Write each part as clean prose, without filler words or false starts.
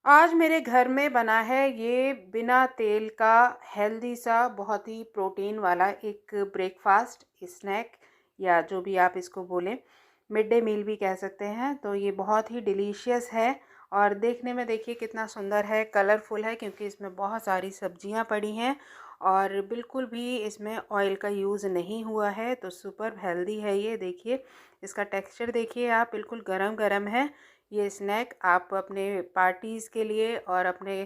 आज मेरे घर में बना है ये बिना तेल का हेल्दी सा बहुत ही प्रोटीन वाला एक ब्रेकफास्ट स्नैक या जो भी आप इसको बोलें, मिड डे मील भी कह सकते हैं। तो ये बहुत ही डिलीशियस है और देखने में देखिए कितना सुंदर है, कलरफुल है क्योंकि इसमें बहुत सारी सब्जियां पड़ी हैं और बिल्कुल भी इसमें ऑयल का यूज़ नहीं हुआ है। तो सुपर हेल्दी है ये। देखिए इसका टेक्सचर, देखिए आप, बिल्कुल गरम गरम है। ये स्नैक आप अपने पार्टीज़ के लिए और अपने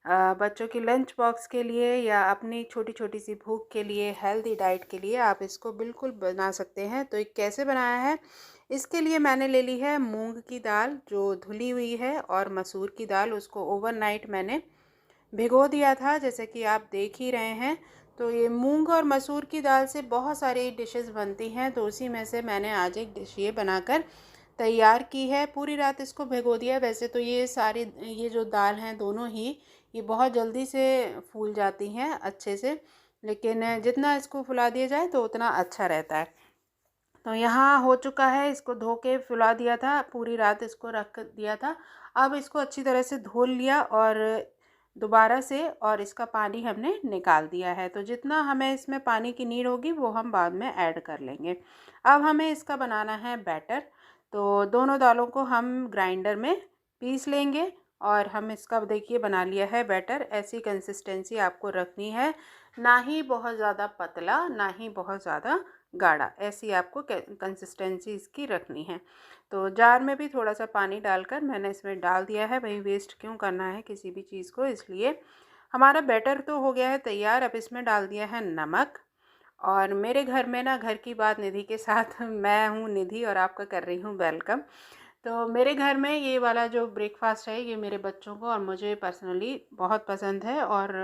बच्चों के लंच बॉक्स के लिए या अपनी छोटी छोटी सी भूख के लिए, हेल्दी डाइट के लिए आप इसको बिल्कुल बना सकते हैं। तो ये कैसे बनाया है, इसके लिए मैंने ले ली है मूंग की दाल जो धुली हुई है और मसूर की दाल, उसको ओवरनाइट मैंने भिगो दिया था, जैसे कि आप देख ही रहे हैं। तो ये मूंग और मसूर की दाल से बहुत सारी डिशेस बनती हैं, तो उसी में से मैंने आज एक डिश ये बनाकर तैयार की है। पूरी रात इसको भिगो दिया। वैसे तो ये जो दाल हैं दोनों ही, ये बहुत जल्दी से फूल जाती हैं अच्छे से, लेकिन जितना इसको फुला दिया जाए तो उतना अच्छा रहता है। तो यहाँ हो चुका है, इसको धो के फुला दिया था, पूरी रात इसको रख दिया था। अब इसको अच्छी तरह से धो लिया और दोबारा से, और इसका पानी हमने निकाल दिया है। तो जितना हमें इसमें पानी की नीड होगी वो हम बाद में ऐड कर लेंगे। अब हमें इसका बनाना है बैटर। तो दोनों दालों को हम ग्राइंडर में पीस लेंगे और हम इसका देखिए बना लिया है बैटर। ऐसी कंसिस्टेंसी आपको रखनी है, ना ही बहुत ज़्यादा पतला ना ही बहुत ज़्यादा गाढ़ा, ऐसी आपको कंसिस्टेंसी इसकी रखनी है। तो जार में भी थोड़ा सा पानी डालकर मैंने इसमें डाल दिया है, भाई वेस्ट क्यों करना है किसी भी चीज़ को, इसलिए। हमारा बैटर तो हो गया है तैयार। अब इसमें डाल दिया है नमक। और मेरे घर में ना, घर की बात निधि के साथ मैं हूँ निधि और आपका कर रही हूँ वेलकम। तो मेरे घर में ये वाला जो ब्रेकफास्ट है ये मेरे बच्चों को और मुझे पर्सनली बहुत पसंद है और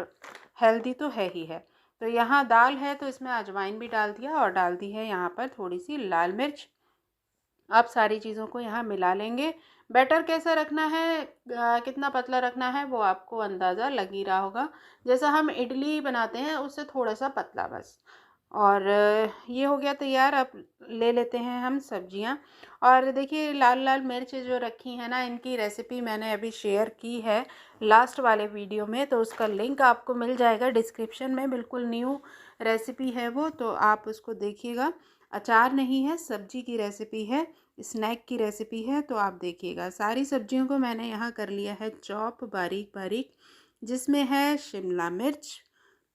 हेल्दी तो है ही है। तो यहाँ दाल है तो इसमें अजवाइन भी डाल दिया और डाल दी है यहाँ पर थोड़ी सी लाल मिर्च। अब सारी चीज़ों को यहाँ मिला लेंगे। बैटर कैसा रखना है, कितना पतला रखना है वो आपको अंदाज़ा लग ही रहा होगा। जैसा हम इडली बनाते हैं उससे थोड़ा सा पतला बस। और ये हो गया तैयार। अब ले लेते हैं हम सब्जियां। और देखिए लाल लाल मिर्च जो रखी है ना, इनकी रेसिपी मैंने अभी शेयर की है लास्ट वाले वीडियो में, तो उसका लिंक आपको मिल जाएगा डिस्क्रिप्शन में। बिल्कुल न्यू रेसिपी है वो, तो आप उसको देखिएगा। अचार नहीं है, सब्जी की रेसिपी है, स्नैक की रेसिपी है। तो आप देखिएगा, सारी सब्जियों को मैंने यहाँ कर लिया है चॉप बारीक बारीक, जिसमें है शिमला मिर्च,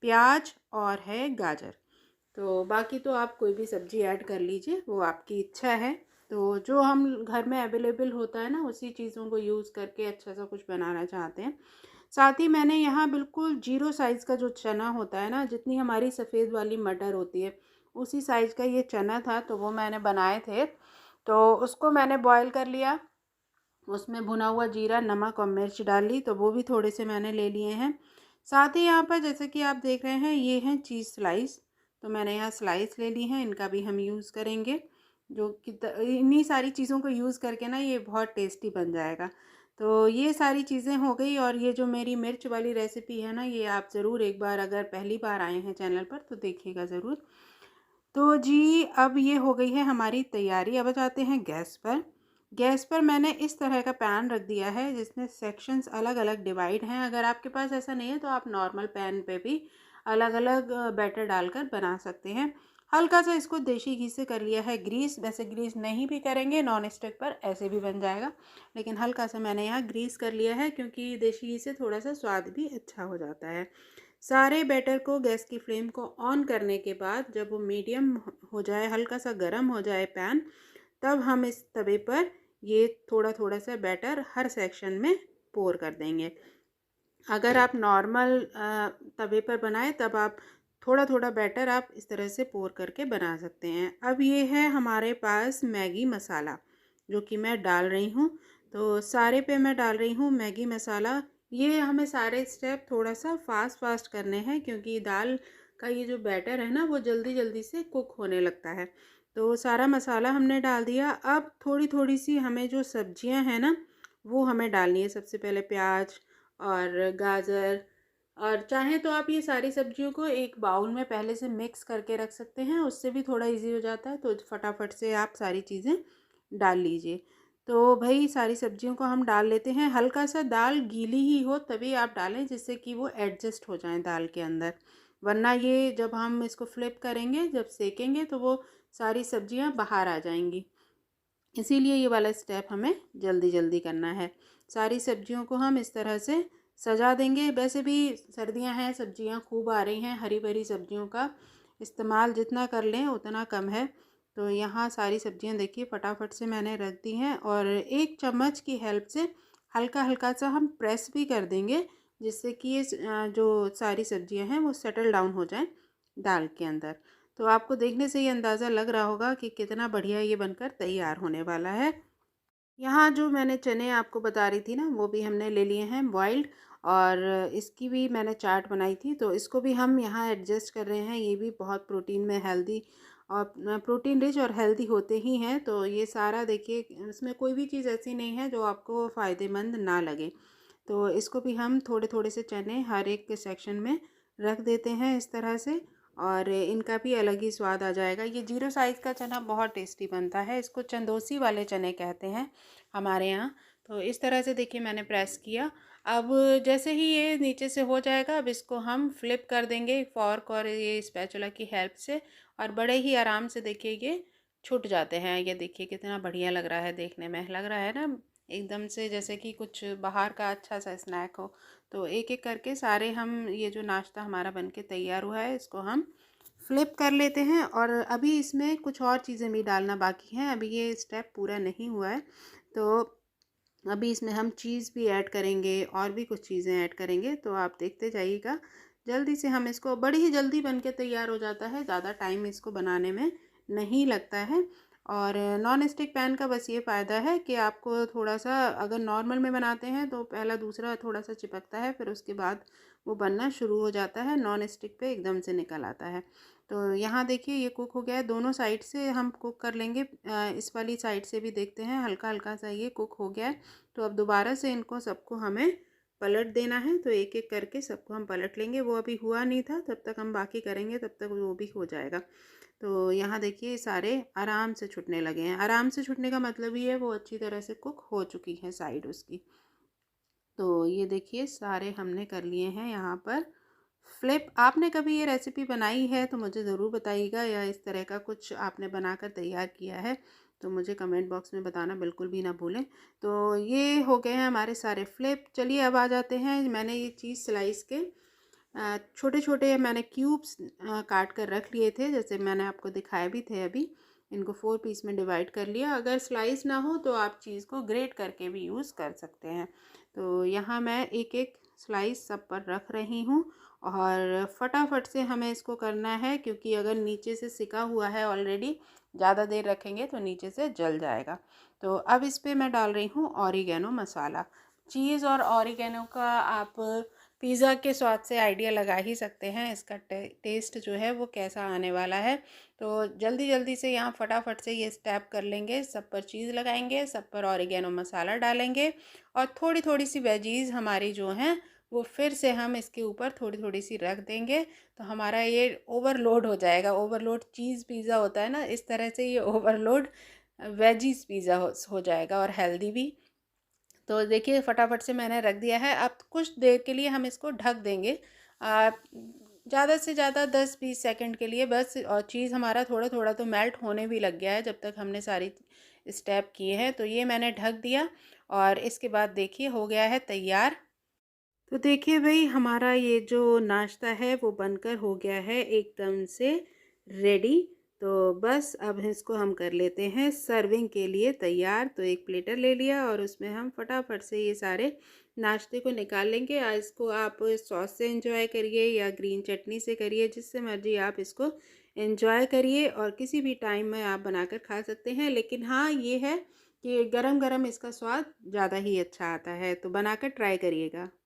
प्याज और है गाजर। तो बाकी तो आप कोई भी सब्ज़ी ऐड कर लीजिए, वो आपकी इच्छा है। तो जो हम घर में अवेलेबल होता है ना, उसी चीज़ों को यूज़ करके अच्छा सा कुछ बनाना चाहते हैं। साथ ही मैंने यहाँ बिल्कुल जीरो साइज़ का जो चना होता है ना, जितनी हमारी सफ़ेद वाली मटर होती है उसी साइज़ का ये चना था, तो वो मैंने बनाए थे। तो उसको मैंने बॉयल कर लिया, उसमें भुना हुआ जीरा, नमक और मिर्च डाल ली, तो वो भी थोड़े से मैंने ले लिए हैं। साथ ही यहाँ पर जैसे कि आप देख रहे हैं ये हैं चीज़ स्लाइस, तो मैंने यहाँ स्लाइस ले ली हैं, इनका भी हम यूज़ करेंगे। जो कि इन्हीं सारी चीज़ों को यूज़ करके ना ये बहुत टेस्टी बन जाएगा। तो ये सारी चीज़ें हो गई। और ये जो मेरी मिर्च वाली रेसिपी है ना, ये आप ज़रूर एक बार, अगर पहली बार आए हैं चैनल पर तो देखिएगा ज़रूर। तो जी अब ये हो गई है हमारी तैयारी। अब जाते हैं गैस पर। गैस पर मैंने इस तरह का पैन रख दिया है जिसमें सेक्शंस अलग अलग डिवाइड हैं। अगर आपके पास ऐसा नहीं है तो आप नॉर्मल पैन पे भी अलग अलग बैटर डालकर बना सकते हैं। हल्का सा इसको देसी घी से कर लिया है ग्रीस। वैसे ग्रीस नहीं भी करेंगे, नॉन स्टिक पर ऐसे भी बन जाएगा, लेकिन हल्का सा मैंने यहाँ ग्रीस कर लिया है क्योंकि देसी घी से थोड़ा सा स्वाद भी अच्छा हो जाता है। सारे बैटर को गैस की फ्लेम को ऑन करने के बाद जब वो मीडियम हो जाए, हल्का सा गर्म हो जाए पैन, तब हम इस तवे पर ये थोड़ा थोड़ा सा बैटर हर सेक्शन में पोर कर देंगे। अगर आप नॉर्मल तवे पर बनाएं तब आप थोड़ा थोड़ा बैटर आप इस तरह से पोर करके बना सकते हैं। अब ये है हमारे पास मैगी मसाला जो कि मैं डाल रही हूँ। तो सारे पे मैं डाल रही हूँ मैगी मसाला। ये हमें सारे स्टेप थोड़ा सा फास्ट फास्ट करने हैं क्योंकि दाल का ये जो बैटर है ना वो जल्दी जल्दी से कुक होने लगता है। तो सारा मसाला हमने डाल दिया। अब थोड़ी थोड़ी सी हमें जो सब्जियां हैं ना वो हमें डालनी है। सबसे पहले प्याज और गाजर, और चाहें तो आप ये सारी सब्जियों को एक बाउल में पहले से मिक्स करके रख सकते हैं, उससे भी थोड़ा इजी हो जाता है। तो फटाफट से आप सारी चीज़ें डाल लीजिए। तो भाई सारी सब्जियों को हम डाल लेते हैं। हल्का सा दाल गीली ही हो तभी आप डालें, जिससे कि वो एडजस्ट हो जाए दाल के अंदर। वरना ये जब हम इसको फ्लिप करेंगे, जब सेकेंगे, तो वो सारी सब्जियां बाहर आ जाएंगी। इसीलिए ये वाला स्टेप हमें जल्दी जल्दी करना है। सारी सब्जियों को हम इस तरह से सजा देंगे। वैसे भी सर्दियां हैं, सब्जियां खूब आ रही हैं, हरी भरी सब्जियों का इस्तेमाल जितना कर लें उतना कम है। तो यहाँ सारी सब्जियां देखिए फटाफट से मैंने रख दी हैं, और एक चम्मच की हेल्प से हल्का हल्का सा हम प्रेस भी कर देंगे, जिससे कि ये जो सारी सब्जियां हैं वो सेटल डाउन हो जाएं दाल के अंदर। तो आपको देखने से ही अंदाज़ा लग रहा होगा कि कितना बढ़िया ये बनकर तैयार होने वाला है। यहाँ जो मैंने चने आपको बता रही थी ना, वो भी हमने ले लिए हैं बॉइल्ड, और इसकी भी मैंने चाट बनाई थी, तो इसको भी हम यहाँ एडजस्ट कर रहे हैं। ये भी बहुत प्रोटीन में हेल्दी और प्रोटीन रिच और हेल्दी होते ही हैं। तो ये सारा देखिए, इसमें कोई भी चीज़ ऐसी नहीं है जो आपको फ़ायदेमंद ना लगे। तो इसको भी हम थोड़े थोड़े से चने हर एक के सेक्शन में रख देते हैं इस तरह से, और इनका भी अलग ही स्वाद आ जाएगा। ये जीरो साइज़ का चना बहुत टेस्टी बनता है, इसको चंदोसी वाले चने कहते हैं हमारे यहाँ। तो इस तरह से देखिए मैंने प्रेस किया। अब जैसे ही ये नीचे से हो जाएगा, अब इसको हम फ्लिप कर देंगे फॉर्क और ये स्पैचुला की हेल्प से, और बड़े ही आराम से देखिए ये छूट जाते हैं। ये देखिए कितना बढ़िया लग रहा है, देखने में लग रहा है ना एकदम से जैसे कि कुछ बाहर का अच्छा सा स्नैक हो। तो एक एक करके सारे हम, ये जो नाश्ता हमारा बनके तैयार हुआ है, इसको हम फ्लिप कर लेते हैं। और अभी इसमें कुछ और चीज़ें भी डालना बाकी हैं, अभी ये स्टेप पूरा नहीं हुआ है। तो अभी इसमें हम चीज़ भी ऐड करेंगे और भी कुछ चीज़ें ऐड करेंगे, तो आप देखते जाइएगा। जल्दी से हम इसको, बड़ी ही जल्दी बन के तैयार हो जाता है, ज़्यादा टाइम इसको बनाने में नहीं लगता है। और नॉन स्टिक पैन का बस ये फ़ायदा है कि आपको थोड़ा सा, अगर नॉर्मल में बनाते हैं तो पहला दूसरा थोड़ा सा चिपकता है, फिर उसके बाद वो बनना शुरू हो जाता है। नॉन स्टिक पे एकदम से निकल आता है। तो यहाँ देखिए ये कुक हो गया है, दोनों साइड से हम कुक कर लेंगे। इस वाली साइड से भी देखते हैं, हल्का हल्का सा ये कुक हो गया है। तो अब दोबारा से इनको सबको हमें पलट देना है। तो एक एक करके सबको हम पलट लेंगे। वो अभी हुआ नहीं था, तब तक हम बाकी करेंगे, तब तक वो भी हो जाएगा। तो यहाँ देखिए सारे आराम से छुटने लगे हैं। आराम से छुटने का मतलब ही है वो अच्छी तरह से कुक हो चुकी है साइड उसकी। तो ये देखिए सारे हमने कर लिए हैं यहाँ पर फ्लिप। आपने कभी ये रेसिपी बनाई है तो मुझे ज़रूर बताइएगा, या इस तरह का कुछ आपने बनाकर तैयार किया है तो मुझे कमेंट बॉक्स में बताना बिल्कुल भी ना भूलें। तो ये हो गए हैं हमारे सारे फ्लिप। चलिए अब आ जाते हैं, मैंने ये चीज़ स्लाइस के छोटे छोटे मैंने क्यूब्स काट कर रख लिए थे, जैसे मैंने आपको दिखाए भी थे अभी। इनको 4 पीस में डिवाइड कर लिया। अगर स्लाइस ना हो तो आप चीज़ को ग्रेट करके भी यूज़ कर सकते हैं। तो यहाँ मैं एक एक स्लाइस सब पर रख रही हूँ, और फटाफट से हमें इसको करना है, क्योंकि अगर नीचे से सिका हुआ है ऑलरेडी, ज़्यादा देर रखेंगे तो नीचे से जल जाएगा। तो अब इस पर मैं डाल रही हूँ ऑरिगेनो मसाला। चीज़ और ऑरिगेनो का आप पिज़्ज़ा के स्वाद से आइडिया लगा ही सकते हैं, इसका टेस्ट जो है वो कैसा आने वाला है। तो जल्दी जल्दी से यहाँ फटाफट से ये स्टेप कर लेंगे। सब पर चीज़ लगाएंगे, सब पर ऑरिगेनो मसाला डालेंगे, और थोड़ी थोड़ी सी वेजीज़ हमारी जो हैं वो फिर से हम इसके ऊपर थोड़ी थोड़ी सी रख देंगे। तो हमारा ये ओवरलोड हो जाएगा। ओवरलोड चीज़ पिज़्ज़ा होता है ना, इस तरह से ये ओवरलोड वेजीज़ पिज़्ज़ा हो जाएगा, और हेल्दी भी। तो देखिए फटाफट से मैंने रख दिया है। अब कुछ देर के लिए हम इसको ढक देंगे, ज़्यादा से ज़्यादा 10-20 सेकंड के लिए बस। और चीज़ हमारा थोड़ा थोड़ा तो मेल्ट होने भी लग गया है जब तक हमने सारी स्टेप किए हैं। तो ये मैंने ढक दिया, और इसके बाद देखिए हो गया है तैयार। तो देखिए भाई हमारा ये जो नाश्ता है वो बनकर हो गया है एकदम से रेडी। तो बस अब इसको हम कर लेते हैं सर्विंग के लिए तैयार। तो एक प्लेटर ले लिया, और उसमें हम फटाफट से ये सारे नाश्ते को निकाल लेंगे। इसको आप सॉस से एंजॉय करिए या ग्रीन चटनी से करिए, जिससे मर्जी आप इसको एंजॉय करिए, और किसी भी टाइम में आप बनाकर खा सकते हैं। लेकिन हाँ ये है कि गरम गरम इसका स्वाद ज़्यादा ही अच्छा आता है। तो बनाकर ट्राई करिएगा।